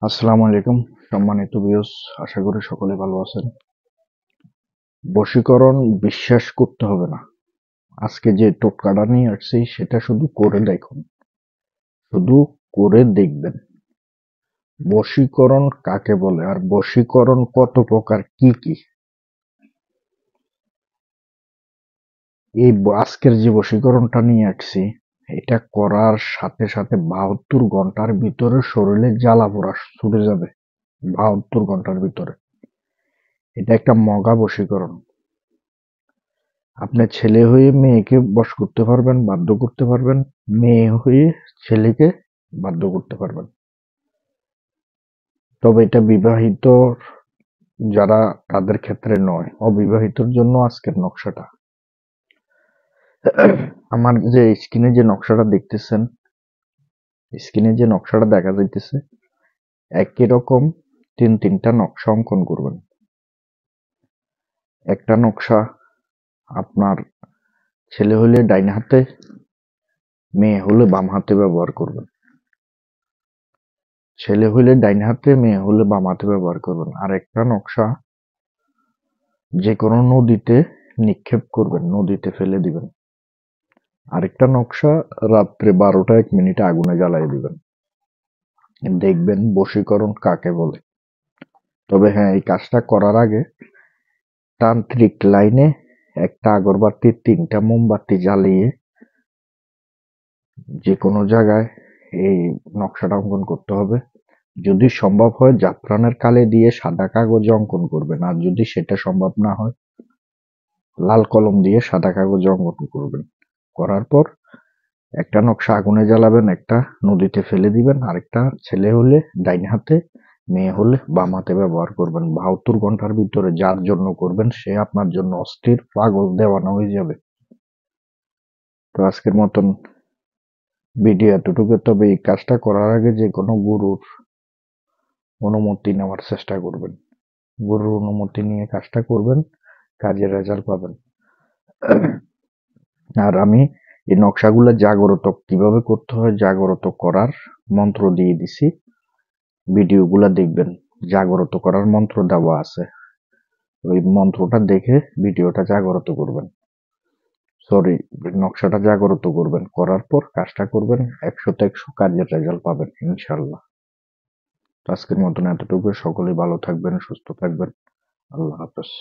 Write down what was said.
আসসালামু আলাইকুম সম্মানিত ভিউয়ার্স, আশা করি সকলে ভালো আছেন। বশীকরণ বিশ্বাস করতে হবে না। আজকে যে টোটকাটা নিয়ে আসছি সেটা শুধু করে দেখুন, শুধু করে দেখবেন। বশীকরণ কাকে বলে আর বশীকরণ কত প্রকার, কি কি। আজকের যে বশীকরণটা নিয়ে আসছি এটা করার সাথে সাথে 72 ঘন্টার ভিতরে শরীরে জ্বালা পোড়া ছুটে যাবে। 72 ঘন্টার ভিতরে। এটা একটা মগা বশীকরণ। আপনি ছেলে হয়ে মেয়েকে বশ করতে পারবেন, বাধ্য করতে পারবেন, মেয়ে হয়ে ছেলেকে বাধ্য করতে পারবেন। তবে এটা বিবাহিত যারা তাদের ক্ষেত্রে নয়, অবিবাহিতর জন্য আজকের নকশাটা। আমার যে স্ক্রিনে যে নকশাটা দেখতেছেন, স্ক্রিনে যে নকশাটা দেখা যাইতেছে, একই রকম তিনটা নকশা অঙ্কন করবেন। একটা নকশা আপনার ছেলে হলে ডাইন হাতে, মেয়ে হলে বাম হাতে ব্যবহার করবেন। ছেলে হইলে ডাইন হাতে, মেয়ে হলে বাম হাতে ব্যবহার করবেন। আর একটা নকশা যে কোনো নদীতে নিক্ষেপ করবেন, নদীতে ফেলে দিবেন। আরেকটা নকশা রাত্রে 12টা 1 মিনিটে আগুনে জ্বালিয়ে দিবেন। দেখবেন বশীকরণ কাকে বলে। তবে হ্যাঁ, এই কাজটা করার আগে তান্ত্রিক লাইনে একটা আগরবাতি, 3টা মোমবাতি জ্বালিয়ে যে কোনো জায়গায় এই নকশাটা অঙ্কন করতে হবে। যদি সম্ভব হয় জাফরানের কালি দিয়ে সাদা কাগজে অঙ্কন করবেন, আর যদি সেটা সম্ভব না হয় লাল কলম দিয়ে সাদা কাগজে অঙ্কন করবেন। করার পর একটা নকশা আগুনে জ্বালাবেন, একটা নদীতে ফেলে দিবেন, আরেকটা ছেলে হলে ডাইন হাতে, মেয়ে হলে বাম হাতে ব্যবহার করবেন। 72 ঘন্টার ভিতরে যার জন্য করবেন সে আপনার জন্য অস্থির পাগল দেওয়ানা হয়ে যাবে। তো আজকের মতন ভিডিও এতটুকু। তবে এই কাজটা করার আগে যে কোনো গুরুর অনুমতি নেওয়ার চেষ্টা করবেন। গুরুর অনুমতি নিয়ে কাজটা করবেন, কাজের রেজাল্ট পাবেন। আর আমি এই নকশাগুলো জাগ্রত কিভাবে করতে হয়, জাগ্রত করার মন্ত্র দিয়ে দিছি। ভিডিওগুলা দেখবেন, জাগ্রত করার মন্ত্র দেওয়া আছে। ওই মন্ত্রটা দেখে ভিডিওটা জাগ্রত করবেন, সরি নকশাটা জাগ্রত করবেন। করার পর কাজটা করবেন, 100তে 100 কাজের রেজাল্ট পাবেন ইনশাল্লাহ। তো আজকের মতন এতটুকু। সকলেই ভালো থাকবেন, সুস্থ থাকবেন। আল্লাহ হাফেজ।